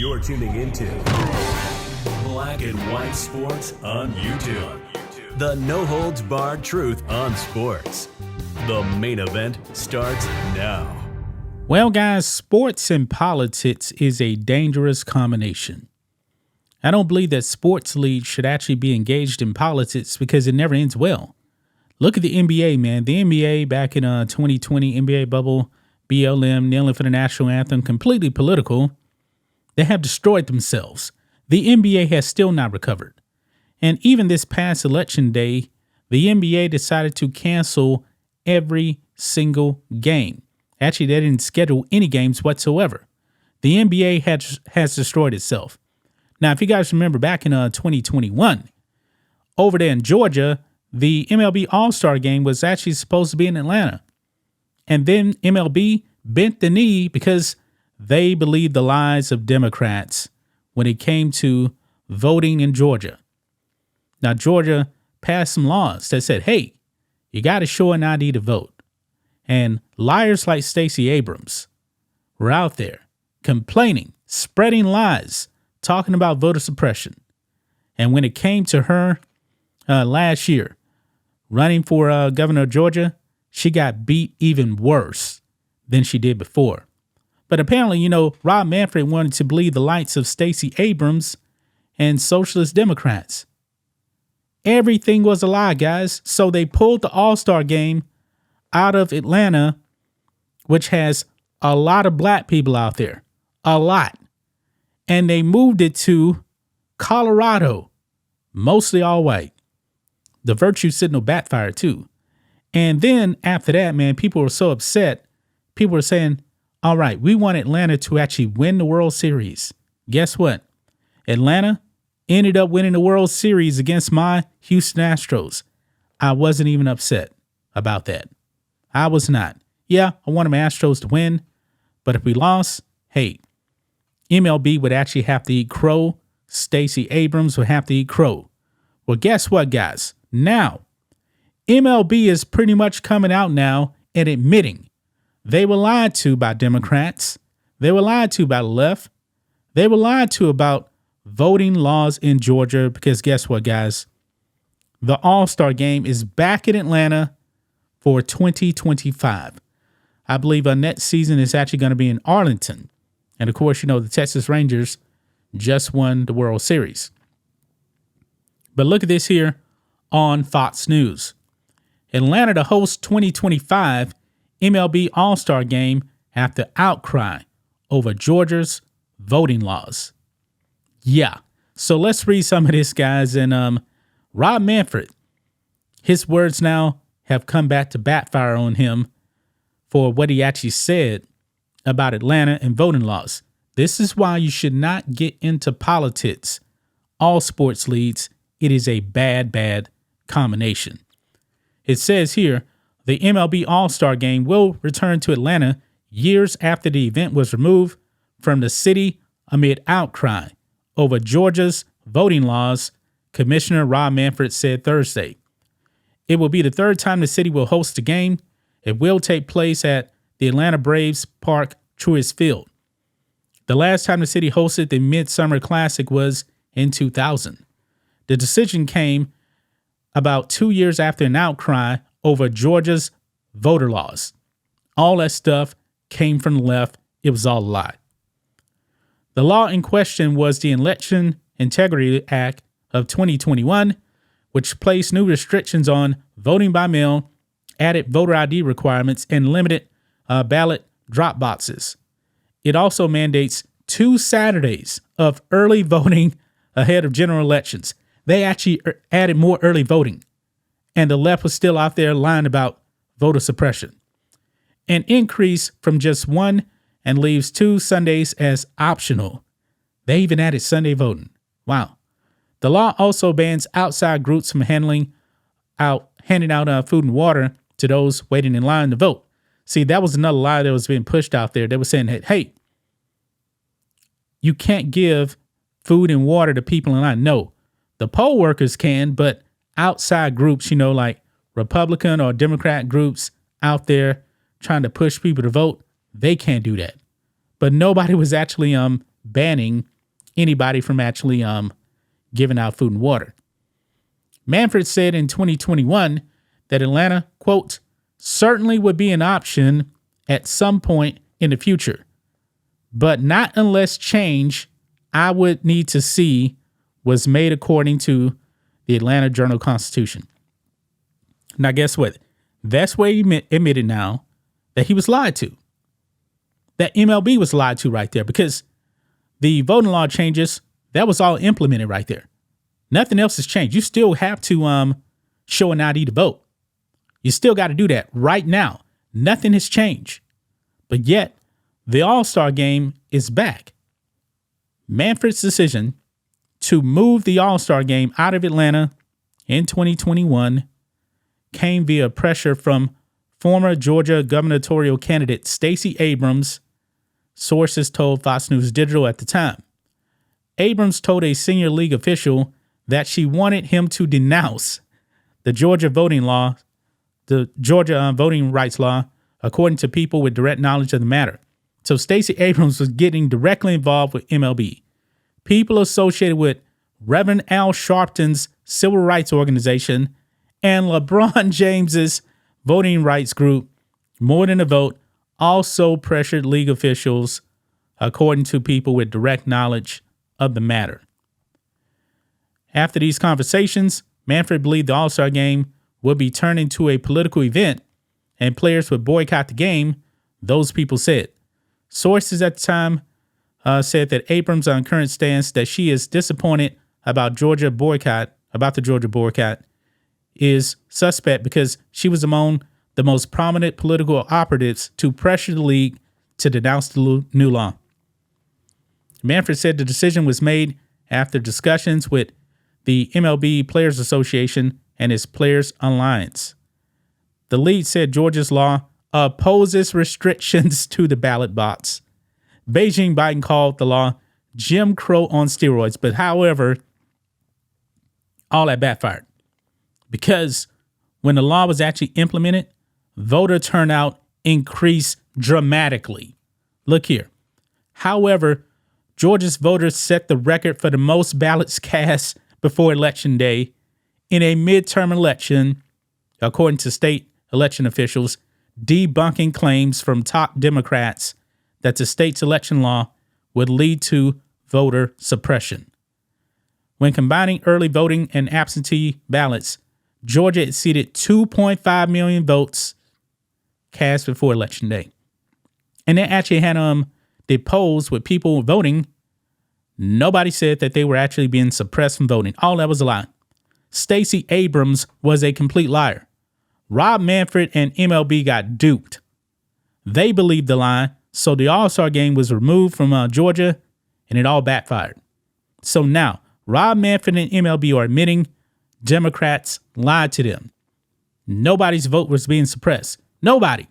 You're tuning into Black and White Sports on YouTube. The no-holds-barred truth on sports. The main event starts now. Well, guys, sports and politics is a dangerous combination. I don't believe that sports leagues should actually be engaged in politics because it never ends well. Look at the NBA, man. The NBA back in 2020, NBA bubble, BLM, kneeling for the national anthem, completely political. They have destroyed themselves. The NBA has still not recovered. And even this past election day, the NBA decided to cancel every single game. Actually, they didn't schedule any games whatsoever. The NBA has destroyed itself. Now, if you guys remember back in 2021, over there in Georgia, the MLB All-Star game was actually supposed to be in Atlanta. And then MLB bent the knee because they believed the lies of Democrats when it came to voting in Georgia. Now, Georgia passed some laws that said, hey, you got to show an ID to vote. And liars like Stacey Abrams were out there complaining, spreading lies, talking about voter suppression. And when it came to her last year, running for governor of Georgia, she got beat even worse than she did before. But apparently, Rob Manfred wanted to believe the likes of Stacey Abrams and socialist Democrats. Everything was a lie, guys. So they pulled the All-Star game out of Atlanta, which has a lot of black people out there, a lot. And they moved it to Colorado, mostly all white. The virtue signal backfired too. And then after that, man, people were so upset. People were saying, all right, we want Atlanta to actually win the World Series. Guess what? Atlanta ended up winning the World Series against my Houston Astros. I wasn't even upset about that. I was not. Yeah, I wanted my Astros to win. But if we lost, hey, MLB would actually have to eat crow. Stacey Abrams would have to eat crow. Well, guess what, guys? Now, MLB is pretty much coming out now and admitting they were lied to by Democrats. They were lied to by the left. They were lied to about voting laws in Georgia because guess what, guys? The All-Star game is back in Atlanta for 2025. I believe our next season is actually going to be in Arlington. And of course, the Texas Rangers just won the World Series. But look at this here on Fox News. Atlanta to host 2025 MLB All-Star Game after outcry over Georgia's voting laws. Yeah. So let's read some of this, guys. And Rob Manfred, his words now have come back to backfire on him for what he actually said about Atlanta and voting laws. This is why you should not get into politics. All sports leagues, it is a bad combination. It says here, the MLB All-Star Game will return to Atlanta years after the event was removed from the city amid outcry over Georgia's voting laws, Commissioner Rob Manfred said Thursday. It will be the third time the city will host the game. It will take place at the Atlanta Braves Park Truist Field. The last time the city hosted the Midsummer Classic was in 2000. The decision came about 2 years after an outcry over Georgia's voter laws. All that stuff came from the left. It was all a lie. The law in question was the Election Integrity Act of 2021, which placed new restrictions on voting by mail, added voter ID requirements, and limited ballot drop boxes. It also mandates 2 Saturdays of early voting ahead of general elections. They actually added more early voting, and the left was still out there lying about voter suppression. An increase from just 1 and leaves 2 Sundays as optional. They even added Sunday voting. Wow. The law also bans outside groups from handing out food and water to those waiting in line to vote. See, that was another lie that was being pushed out there. They were saying, hey, you can't give food and water to people in line. No, the poll workers can, but outside groups, like Republican or Democrat groups out there trying to push people to vote, they can't do that. But nobody was actually banning anybody from actually giving out food and water. Manfred said in 2021 that Atlanta, quote, certainly would be an option at some point in the future, but not unless change I would need to see was made according to the Atlanta Journal-Constitution. Now, guess what? That's where he admitted now that he was lied to. That MLB was lied to right there, because the voting law changes, that was all implemented right there. Nothing else has changed. You still have to show an ID to vote. You still got to do that right now. Nothing has changed. But yet, the All-Star game is back. Manfred's decision to move the All-Star game out of Atlanta in 2021 came via pressure from former Georgia gubernatorial candidate Stacey Abrams, sources told Fox News Digital at the time. Abrams told a senior league official that she wanted him to denounce the Georgia voting rights law, according to people with direct knowledge of the matter. So Stacey Abrams was getting directly involved with MLB. People associated with Reverend Al Sharpton's civil rights organization and LeBron James's voting rights group, More Than a Vote, also pressured league officials, according to people with direct knowledge of the matter. After these conversations, Manfred believed the All-Star game would be turned into a political event and players would boycott the game, those people said. Sources at the time said that Abrams' current stance that she is disappointed about the Georgia boycott is suspect because she was among the most prominent political operatives to pressure the league to denounce the new law. Manfred said the decision was made after discussions with the MLB Players Association and its Players Alliance. The league said Georgia's law opposes restrictions to the ballot box. Beijing Biden called the law Jim Crow on steroids, but however, all that backfired. Because when the law was actually implemented, voter turnout increased dramatically. Look here. However, Georgia's voters set the record for the most ballots cast before Election Day in a midterm election, according to state election officials, debunking claims from top Democrats that the state's election law would lead to voter suppression. When combining early voting and absentee ballots, Georgia exceeded 2.5 million votes cast before Election Day. And they actually had the polls with people voting. Nobody said that they were actually being suppressed from voting. All that was a lie. Stacey Abrams was a complete liar. Rob Manfred and MLB got duped. They believed the lie, so the All-Star game was removed from Georgia, and it all backfired. So now, Rob Manfred and MLB are admitting Democrats lied to them. Nobody's vote was being suppressed. Nobody.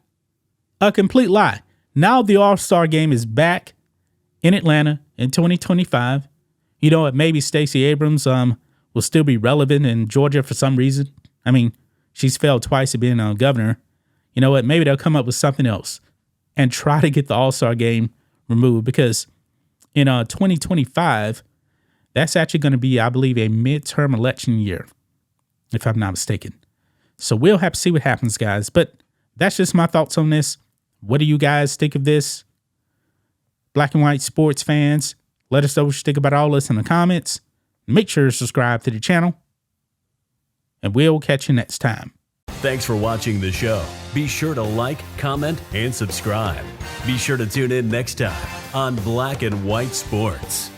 A complete lie. Now the All-Star game is back in Atlanta in 2025. You know what? Maybe Stacey Abrams will still be relevant in Georgia for some reason. I mean, she's failed twice at being a governor. You know what? Maybe they'll come up with something else and try to get the All-Star game removed, because in 2025, that's actually going to be, I believe, a midterm election year, if I'm not mistaken. So we'll have to see what happens, guys. But that's just my thoughts on this. What do you guys think of this? Black and white sports fans, let us know what you think about all this in the comments. Make sure to subscribe to the channel, and we'll catch you next time. Thanks for watching the show. Be sure to like, comment, and subscribe. Be sure to tune in next time on Black and White Sports.